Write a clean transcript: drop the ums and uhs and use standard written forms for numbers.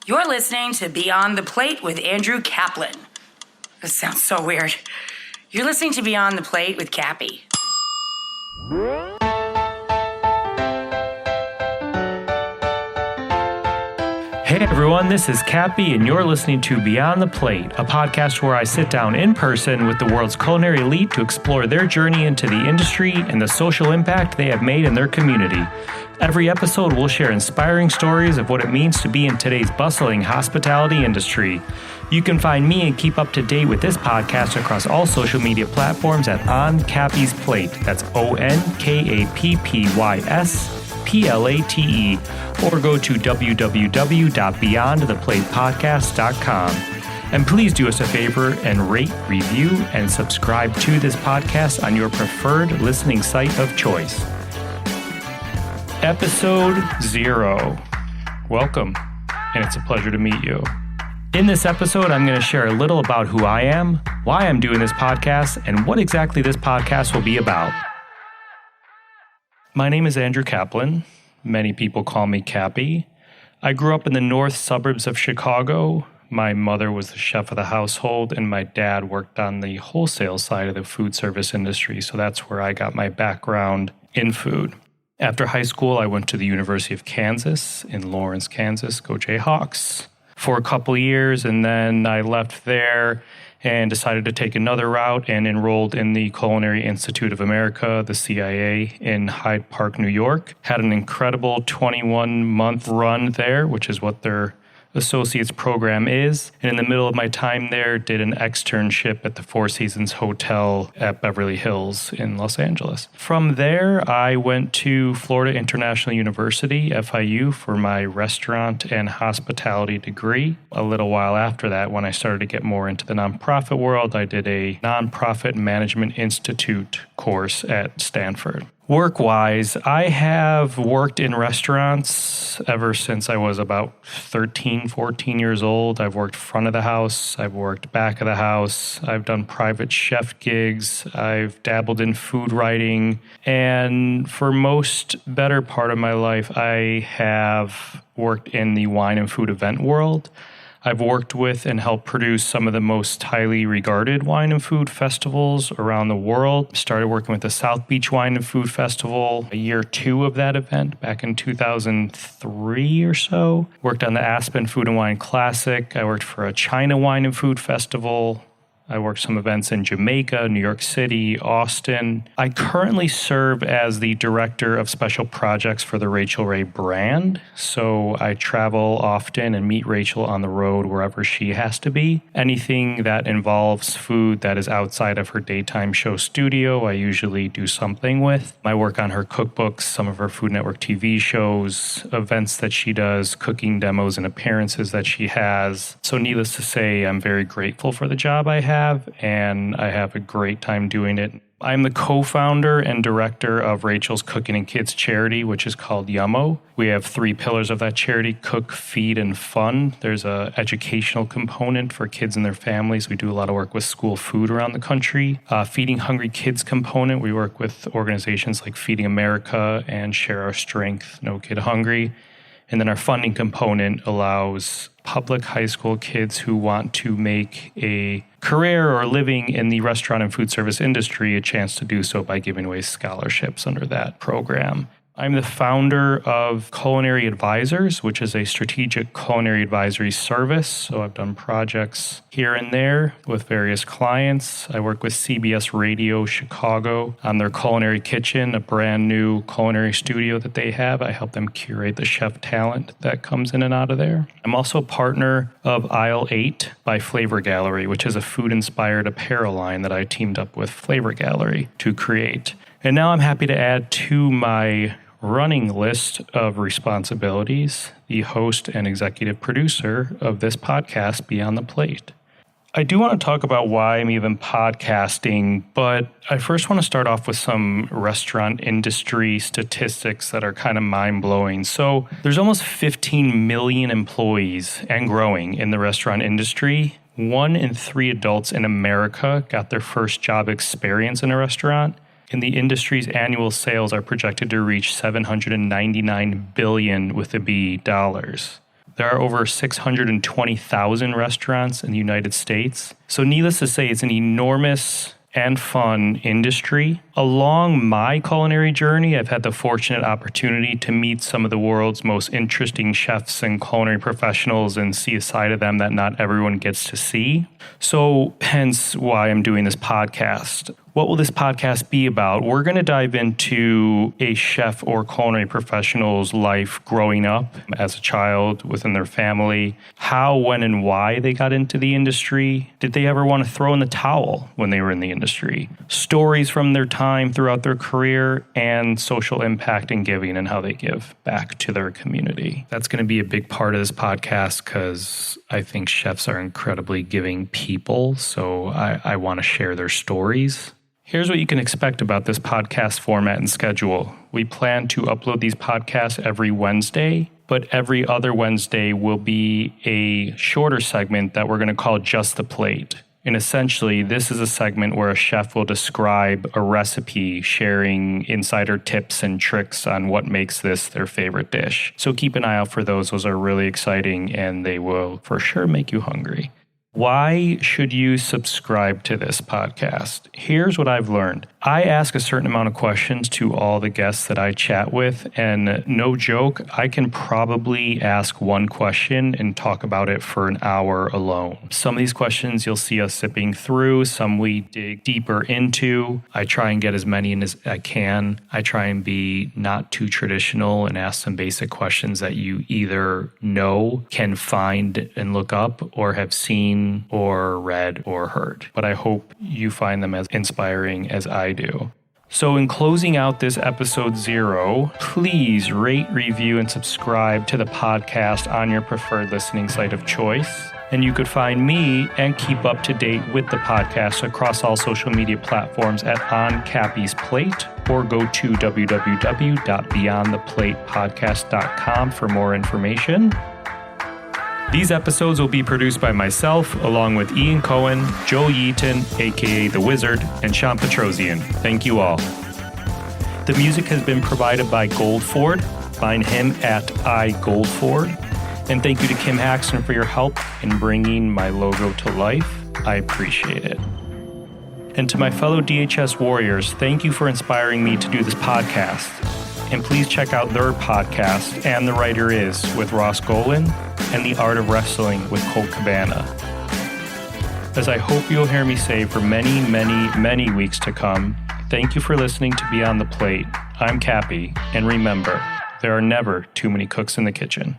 You're listening to Beyond the Plate with Andrew Kaplan. This sounds so weird. You're listening to Beyond the Plate with Kappy. Hey everyone, this is Kappy, and you're listening to Beyond the Plate, a podcast where I sit down in person with the world's culinary elite to explore their journey into the industry and the social impact they have made in their community. Every episode, we'll share inspiring stories of what it means to be in today's bustling hospitality industry. You can find me and keep up to date with this podcast across all social media platforms at On Kappy's Plate. That's ONKAPPYSPLATE. Or go to www.beyondtheplatepodcast.com. And please do us a favor and rate, review, and subscribe to this podcast on your preferred listening site of choice. Episode 0. Welcome, and it's a pleasure to meet you. In this episode, I'm going to share a little about who I am, why I'm doing this podcast, and what exactly this podcast will be about. My name is Andrew Kaplan. Many people call me Kappy. I grew up in the north suburbs of Chicago. My mother was the chef of the household, and my dad worked on the wholesale side of the food service industry, so that's where I got my background in food. After high school, I went to the University of Kansas in Lawrence, Kansas. Go Jayhawks. For a couple of years, and then I left there and decided to take another route and enrolled in the Culinary Institute of America, the CIA, in Hyde Park, New York. Had an incredible 21-month run there, which is what their associate's program is. And in the middle of my time there, did an externship at the Four Seasons Hotel at Beverly Hills in Los Angeles. From there, I went to Florida International University, FIU, for my restaurant and hospitality degree. A little while after that, when I started to get more into the nonprofit world, I did a Nonprofit Management Institute course at Stanford. Work-wise, I have worked in restaurants ever since I was about 13, 14 years old. I've worked front of the house. I've worked back of the house. I've done private chef gigs. I've dabbled in food writing. And for most better part of my life, I have worked in the wine and food event world. I've worked with and helped produce some of the most highly regarded wine and food festivals around the world. Started working with the South Beach Wine and Food Festival, year 2 of that event back in 2003 or so. Worked on the Aspen Food and Wine Classic. I worked for a China Wine and Food Festival. I worked some events in Jamaica, New York City, Austin. I currently serve as the director of special projects for the Rachael Ray brand. So I travel often and meet Rachel on the road wherever she has to be. Anything that involves food that is outside of her daytime show studio, I usually do something with. I work on her cookbooks, some of her Food Network TV shows, events that she does, cooking demos and appearances that she has. So needless to say, I'm very grateful for the job I have. And I have a great time doing it. I'm the co-founder and director of Rachel's Cooking and Kids charity, which is called Yummo. We have 3 pillars of that charity: cook, feed, and fun. There's an educational component for kids and their families. We do a lot of work with school food around the country. Feeding hungry kids component, we work with organizations like Feeding America and Share Our Strength, No Kid Hungry. And then our funding component allows public high school kids who want to make a career or living in the restaurant and food service industry a chance to do so by giving away scholarships under that program. I'm the founder of Culinary Advisors, which is a strategic culinary advisory service. So I've done projects here and there with various clients. I work with CBS Radio Chicago on their Culinary Kitchen, a brand new culinary studio that they have. I help them curate the chef talent that comes in and out of there. I'm also a partner of Aisle 8 by Flavor Gallery, which is a food-inspired apparel line that I teamed up with Flavor Gallery to create. And now I'm happy to add to my running list of responsibilities, the host and executive producer of this podcast, Beyond the Plate. I do want to talk about why I'm even podcasting, but I first want to start off with some restaurant industry statistics that are kind of mind-blowing. So there's almost 15 million employees and growing in the restaurant industry. 1 in 3 adults in America got their first job experience in a restaurant. And the industry's annual sales are projected to reach $799 billion with a B dollars. There are over 620,000 restaurants in the United States. So needless to say, it's an enormous and fun industry. Along my culinary journey, I've had the fortunate opportunity to meet some of the world's most interesting chefs and culinary professionals and see a side of them that not everyone gets to see. So hence why I'm doing this podcast. What will this podcast be about? We're going to dive into a chef or culinary professional's life growing up as a child within their family, how, when, and why they got into the industry. Did they ever want to throw in the towel when they were in the industry? Stories from their time throughout their career and social impact and giving and how they give back to their community. That's going to be a big part of this podcast because I think chefs are incredibly giving people. So I want to share their stories. Here's what you can expect about this podcast format and schedule. We plan to upload these podcasts every Wednesday, but every other Wednesday will be a shorter segment that we're going to call Just the Plate. And essentially, this is a segment where a chef will describe a recipe, sharing insider tips and tricks on what makes this their favorite dish. So keep an eye out for those. Those are really exciting, and they will for sure make you hungry. Why should you subscribe to this podcast? Here's what I've learned. I ask a certain amount of questions to all the guests that I chat with, and no joke, I can probably ask one question and talk about it for an hour alone. Some of these questions you'll see us zipping through, some we dig deeper into. I try and get as many in as I can. I try and be not too traditional and ask some basic questions that you either know, can find and look up, or have seen or read or heard. But I hope you find them as inspiring as I do. So in closing out this episode 0, please rate, review, and subscribe to the podcast on your preferred listening site of choice. And you could find me and keep up to date with the podcast across all social media platforms at On Kappy's Plate, or go to www.beyondtheplatepodcast.com for more information. These episodes will be produced by myself, along with Ian Cohen, Joel Yeaton, aka The Wizard, and Sean Petrosian. Thank you all. The music has been provided by Goldford. Find him at iGoldford. And thank you to Kim Haxton for your help in bringing my logo to life. I appreciate it. And to my fellow DHS warriors, thank you for inspiring me to do this podcast. And please check out their podcast, And the Writer Is, with Ross Golan, and The Art of Wrestling with Colt Cabana. As I hope you'll hear me say for many, many, many weeks to come, thank you for listening to Beyond the Plate. I'm Kappy, and remember, there are never too many cooks in the kitchen.